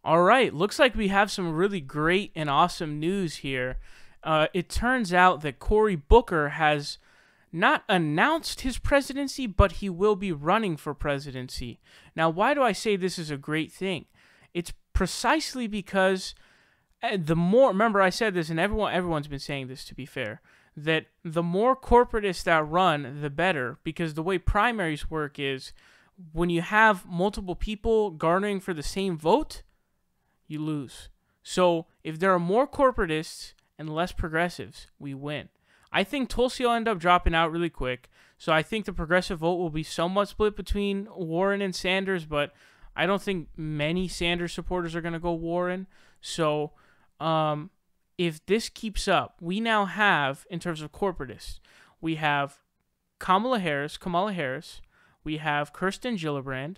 All right, looks like we have some really great and awesome news here. It turns out that Cory Booker has not announced his presidency, but he will be running for presidency. Now, why do I say this is a great thing? It's precisely because the more, remember I said this, and everyone's been saying this to be fair, that the more corporatists that run, the better, because the way primaries work is when you have multiple people garnering for the same vote, you lose. So if there are more corporatists and less progressives, we win. I think Tulsi will end up dropping out really quick. So I think the progressive vote will be somewhat split between Warren and Sanders, but I don't think many Sanders supporters are going to go Warren. So if this keeps up, we now have, in terms of corporatists, we have Kamala Harris, we have Kirsten Gillibrand,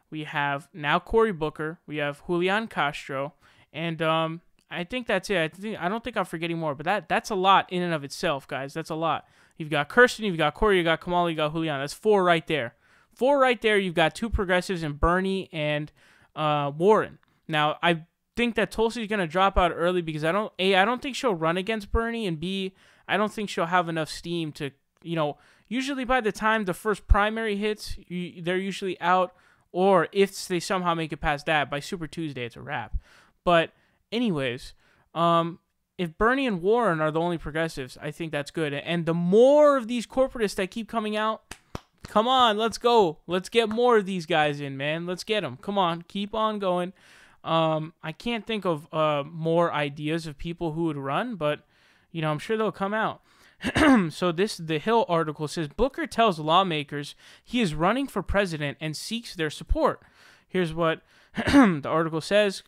we have now Cory Booker, we have Julian Castro, and I think that's it. I don't think I'm forgetting more, but that's a lot in and of itself, guys. That's a lot. You've got Kirsten, you've got Cory, you've got Kamala, you've got Julian. That's four right there. Four right there. You've got two progressives in Bernie and Warren. Now, I think that Tulsi's going to drop out early because I don't think she'll run against Bernie, and B, I don't think she'll have enough steam to, usually by the time the first primary hits, they're usually out, or if they somehow make it past that, by Super Tuesday, it's a wrap. But anyways, if Bernie and Warren are the only progressives, I think that's good. And the more of these corporatists that keep coming out, come on, let's go. Let's get more of these guys in, man. Let's get them. Come on, keep on going. I can't think of more ideas of people who would run, but I'm sure they'll come out. So the Hill article says Booker tells lawmakers he is running for president and seeks their support. Here's what the article says.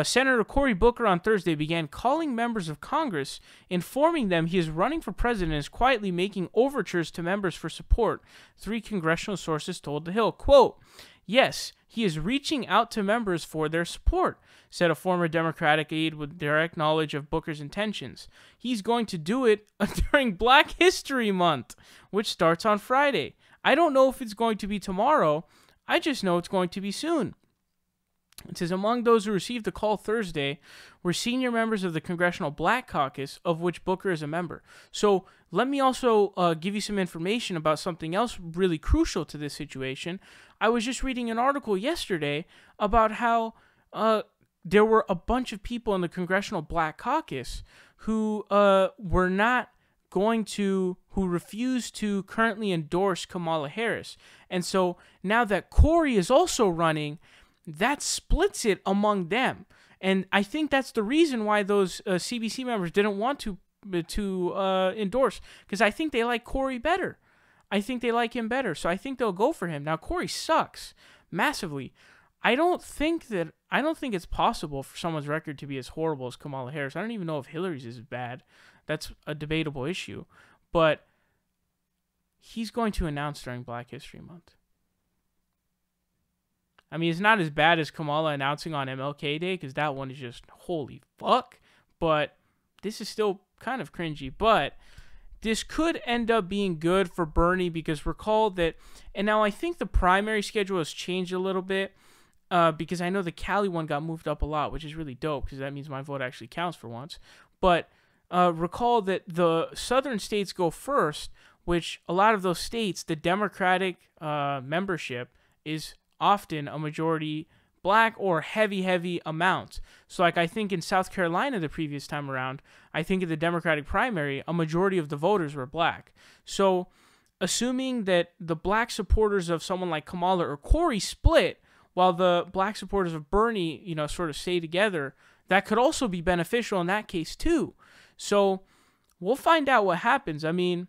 Senator Cory Booker on Thursday began calling members of Congress, informing them he is running for president and is quietly making overtures to members for support, 3 congressional sources told The Hill. Quote, "Yes, he is reaching out to members for their support," said a former Democratic aide with direct knowledge of Booker's intentions. He's going to do it during Black History Month, which starts on Friday. I don't know if it's going to be tomorrow. I just know it's going to be soon. It says, among those who received the call Thursday were senior members of the Congressional Black Caucus, of which Booker is a member. So let me also give you some information about something else really crucial to this situation. I was just reading an article yesterday about how there were a bunch of people in the Congressional Black Caucus who who refused to currently endorse Kamala Harris. And so now that Cory is also running, that splits it among them. And I think that's the reason why those CBC members didn't want to endorse, because I think they like Cory better. I think they like him better, so I think they'll go for him. Now, Cory sucks massively. I don't think it's possible for someone's record to be as horrible as Kamala Harris. I don't even know if Hillary's is bad. That's a debatable issue. But he's going to announce during Black History Month. I mean, it's not as bad as Kamala announcing on MLK Day, because that one is just holy fuck. But this is still kind of cringy. But this could end up being good for Bernie, because recall that, and now I think the primary schedule has changed a little bit, because I know the Cali one got moved up a lot, which is really dope, because that means my vote actually counts for once. But recall that the southern states go first, which a lot of those states, the Democratic membership is often a majority black or heavy amount. So like I think in South Carolina the previous time around, I think in the Democratic primary, a majority of the voters were black. So assuming that the black supporters of someone like Kamala or Cory split, while the black supporters of Bernie, sort of stay together, that could also be beneficial in that case too. So we'll find out what happens. I mean,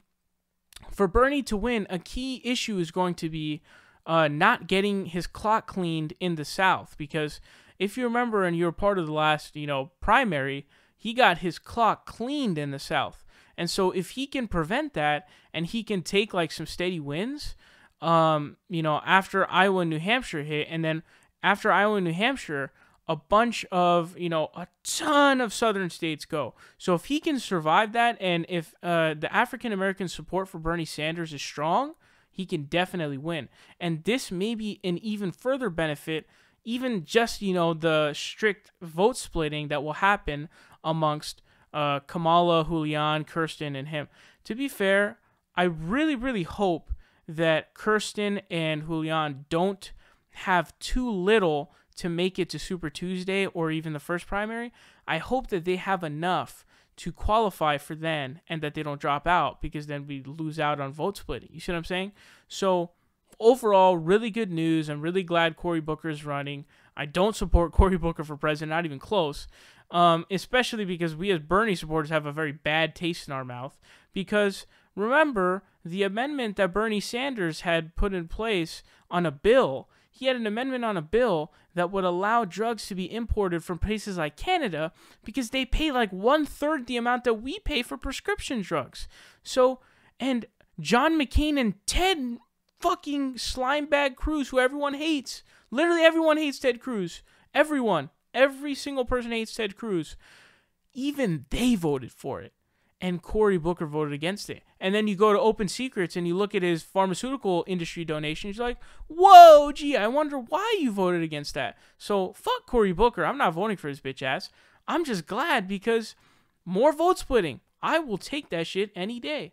for Bernie to win, a key issue is going to be not getting his clock cleaned in the South, because if you remember and you were part of the last, primary, he got his clock cleaned in the South. And so if he can prevent that and he can take like some steady wins, after Iowa and New Hampshire hit, and then after Iowa and New Hampshire, a bunch of, a ton of southern states go. So if he can survive that, and if the African-American support for Bernie Sanders is strong, he can definitely win. And this may be an even further benefit even just, the strict vote splitting that will happen amongst Kamala, Julian, Kirsten, and him. To be fair, I really, really hope that Kirsten and Julian don't have too little to make it to Super Tuesday or even the first primary. I hope that they have enough to qualify for then and that they don't drop out, because then we lose out on vote splitting. You see what I'm saying? So overall, really good news. I'm really glad Cory Booker is running. I don't support Cory Booker for president, not even close, especially because we as Bernie supporters have a very bad taste in our mouth. Because remember, the amendment that Bernie Sanders had put in place on a bill, he had an amendment on a bill that would allow drugs to be imported from places like Canada because they pay like 1/3 the amount that we pay for prescription drugs. So, and John McCain and Ted fucking Slimebag Cruz, who everyone hates. Literally everyone hates Ted Cruz. Everyone. Every single person hates Ted Cruz. Even they voted for it. And Cory Booker voted against it. And then you go to Open Secrets and you look at his pharmaceutical industry donations. You're like, whoa, gee, I wonder why you voted against that. So fuck Cory Booker. I'm not voting for his bitch ass. I'm just glad because more vote splitting. I will take that shit any day.